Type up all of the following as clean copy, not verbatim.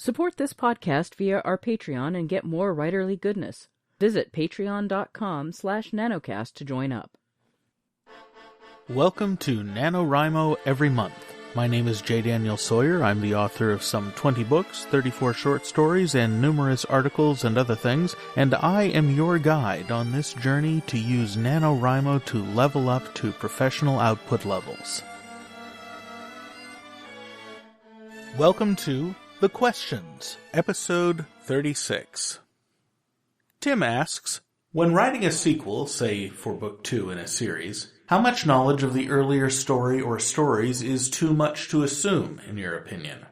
Support this podcast via our Patreon and get more writerly goodness. Visit patreon.com/nanocast to join up. Welcome to NaNoWriMo Every Month. My name is J. Daniel Sawyer. I'm the author of some 20 books, 34 short stories, and numerous articles and other things, and I am your guide on this journey to use NaNoWriMo to level up to professional output levels. Welcome to The Questions, Episode 36. Tim asks, when writing a sequel, say for Book 2 in a series, how much knowledge of the earlier story or stories is too much to assume, in your opinion?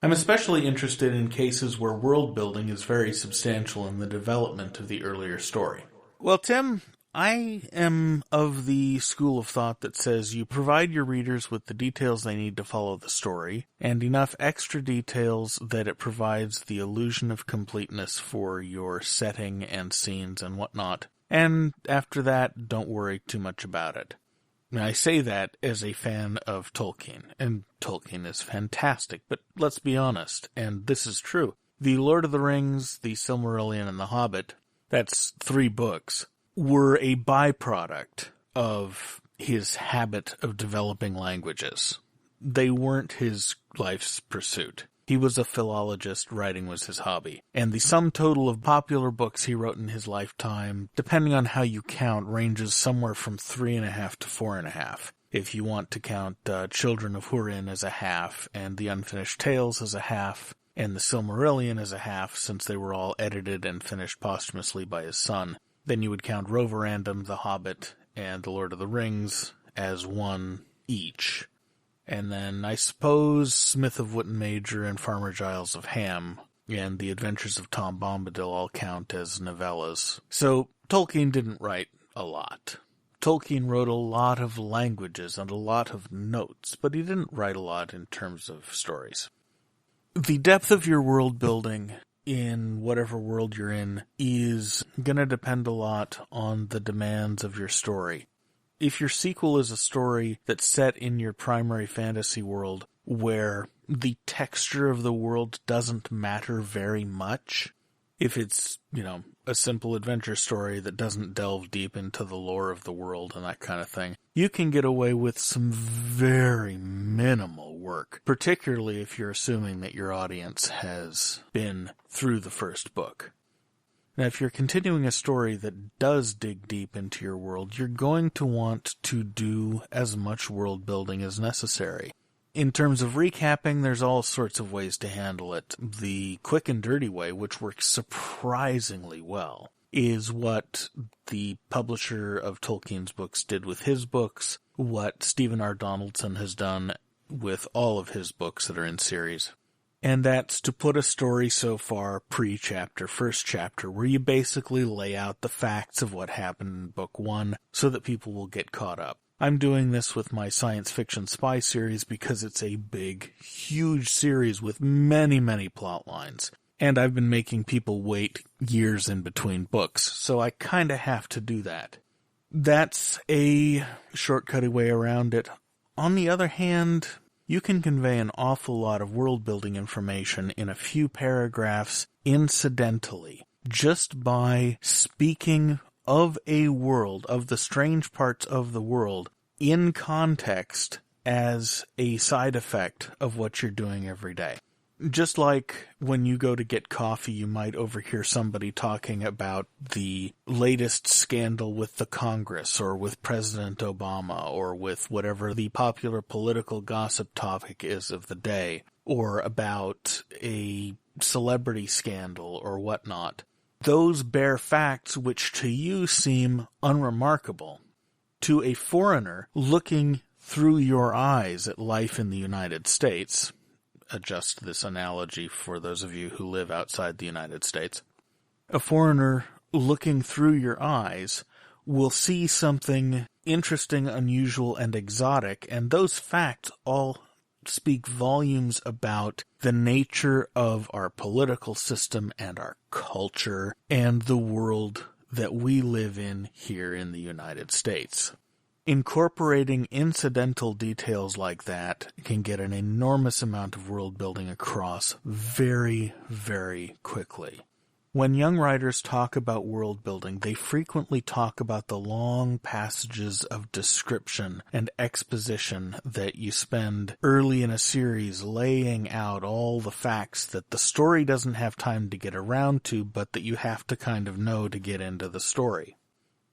I'm especially interested in cases where world building is very substantial in the development of the earlier story. Well, Tim, I am of the school of thought that says you provide your readers with the details they need to follow the story, and enough extra details that it provides the illusion of completeness for your setting and scenes and whatnot. And after that, don't worry too much about it. Now, I say that as a fan of Tolkien, and Tolkien is fantastic, but let's be honest, and this is true. The Lord of the Rings, the Silmarillion, and the Hobbit, that's 3 books, were a byproduct of his habit of developing languages. They weren't his life's pursuit. He was a philologist, writing was his hobby, and the sum total of popular books he wrote in his lifetime, depending on how you count, ranges somewhere from 3.5 to 4.5. If you want to count Children of Húrin as a half, and The Unfinished Tales as a half, and the Silmarillion as a half, since they were all edited and finished posthumously by his son, then you would count Roverandom, The Hobbit, and The Lord of the Rings as one each. And then I suppose Smith of Wootton Major and Farmer Giles of Ham and The Adventures of Tom Bombadil all count as novellas. So Tolkien didn't write a lot. Tolkien wrote a lot of languages and a lot of notes, but he didn't write a lot in terms of stories. The depth of your world building in whatever world you're in is going to depend a lot on the demands of your story. If your sequel is a story that's set in your primary fantasy world where the texture of the world doesn't matter very much, if it's, a simple adventure story that doesn't delve deep into the lore of the world and that kind of thing, you can get away with some very minimal work, particularly if you're assuming that your audience has been through the first book. Now, if you're continuing a story that does dig deep into your world, you're going to want to do as much world building as necessary. In terms of recapping, there's all sorts of ways to handle it. The quick and dirty way, which works surprisingly well, is what the publisher of Tolkien's books did with his books, what Stephen R. Donaldson has done with all of his books that are in series. And that's to put a story so far pre-chapter, first chapter, where you basically lay out the facts of what happened in book 1 so that people will get caught up. I'm doing this with my science fiction spy series because it's a big, huge series with many, many plot lines. And I've been making people wait years in between books, so I kind of have to do that. That's a shortcutty way around it. On the other hand, you can convey an awful lot of world-building information in a few paragraphs incidentally, just by speaking of a world, of the strange parts of the world, in context as a side effect of what you're doing every day. Just like when you go to get coffee, you might overhear somebody talking about the latest scandal with the Congress or with President Obama or with whatever the popular political gossip topic is of the day, or about a celebrity scandal or whatnot. Those bare facts which to you seem unremarkable, to a foreigner looking through your eyes at life in the United States, adjust this analogy for those of you who live outside the United States, a foreigner looking through your eyes will see something interesting, unusual, and exotic, and those facts all speak volumes about the nature of our political system and our culture and the world that we live in here in the United States. Incorporating incidental details like that can get an enormous amount of world building across very, very quickly. When young writers talk about world building, they frequently talk about the long passages of description and exposition that you spend early in a series laying out all the facts that the story doesn't have time to get around to, but that you have to kind of know to get into the story.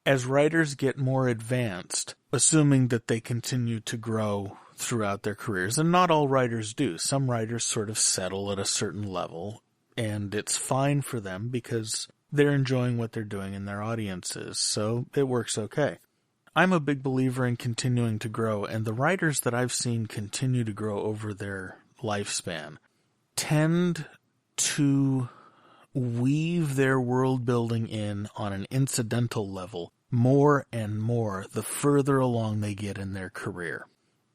As writers get more advanced, assuming that they continue to grow throughout their careers, and not all writers do, some writers sort of settle at a certain level, and it's fine for them because they're enjoying what they're doing in their audiences, so it works okay. I'm a big believer in continuing to grow, and the writers that I've seen continue to grow over their lifespan tend to weave their world building in on an incidental level more and more the further along they get in their career.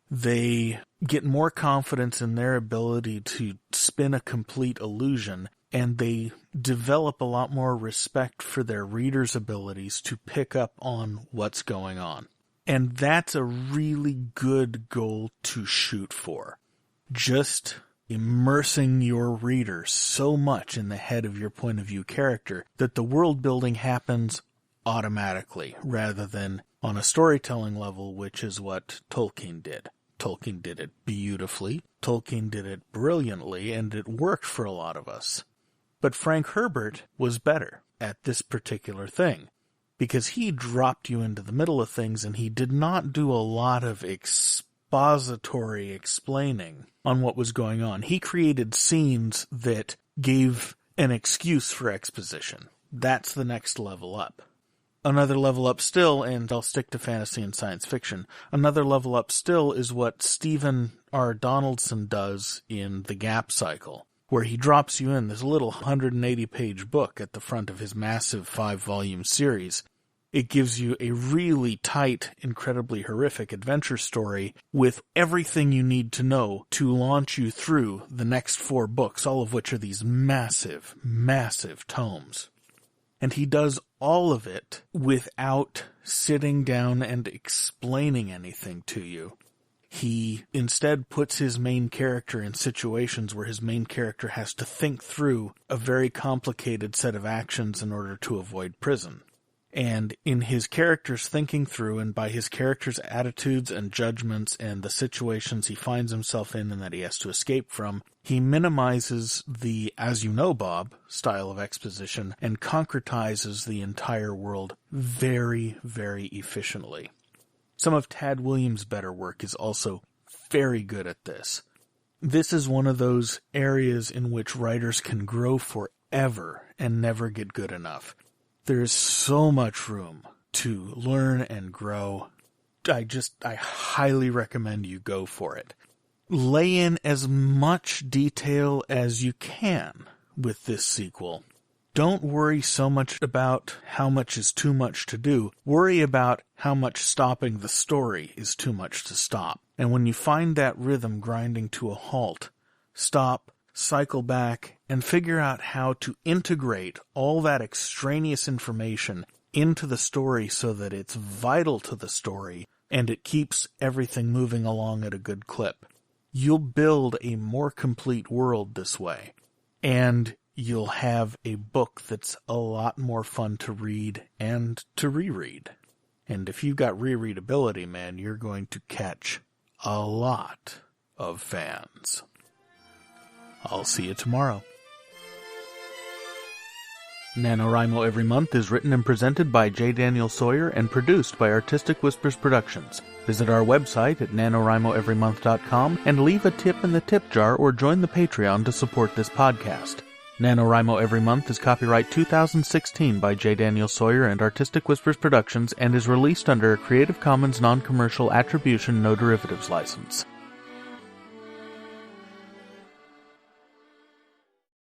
They get more confidence in their ability to spin a complete illusion, and they develop a lot more respect for their readers' abilities to pick up on what's going on. And that's a really good goal to shoot for. Just immersing your reader so much in the head of your point of view character that the world building happens automatically rather than on a storytelling level, which is what Tolkien did. Tolkien did it beautifully, Tolkien did it brilliantly, and it worked for a lot of us. But Frank Herbert was better at this particular thing, because he dropped you into the middle of things and he did not do a lot of expository explaining on what was going on. He created scenes that gave an excuse for exposition. That's the next level up. Another level up still, and I'll stick to fantasy and science fiction, another level up still is what Stephen R. Donaldson does in The Gap Cycle, where he drops you in this little 180-page book at the front of his massive 5-volume series. It gives you a really tight, incredibly horrific adventure story with everything you need to know to launch you through the next 4 books, all of which are these massive, massive tomes. And he does all of it without sitting down and explaining anything to you. He instead puts his main character in situations where his main character has to think through a very complicated set of actions in order to avoid prison. And in his character's thinking through, and by his character's attitudes and judgments and the situations he finds himself in and that he has to escape from, he minimizes the "as you know, Bob" style of exposition and concretizes the entire world very, very efficiently. Some of Tad Williams' better work is also very good at this. This is one of those areas in which writers can grow forever and never get good enough. There's so much room to learn and grow. I highly recommend you go for it. Lay in as much detail as you can with this sequel. Don't worry so much about how much is too much to do. Worry about how much stopping the story is too much to stop. And when you find that rhythm grinding to a halt, stop, cycle back, and figure out how to integrate all that extraneous information into the story so that it's vital to the story and it keeps everything moving along at a good clip. You'll build a more complete world this way, and you'll have a book that's a lot more fun to read and to reread. And if you've got rereadability, man, you're going to catch a lot of fans. I'll see you tomorrow. NaNoWriMo Every Month is written and presented by J. Daniel Sawyer and produced by Artistic Whispers Productions. Visit our website at NaNoWriMoEveryMonth.com and leave a tip in the tip jar or join the Patreon to support this podcast. NaNoWriMo Every Month is copyright 2016 by J. Daniel Sawyer and Artistic Whispers Productions and is released under a Creative Commons Non-Commercial Attribution No Derivatives license.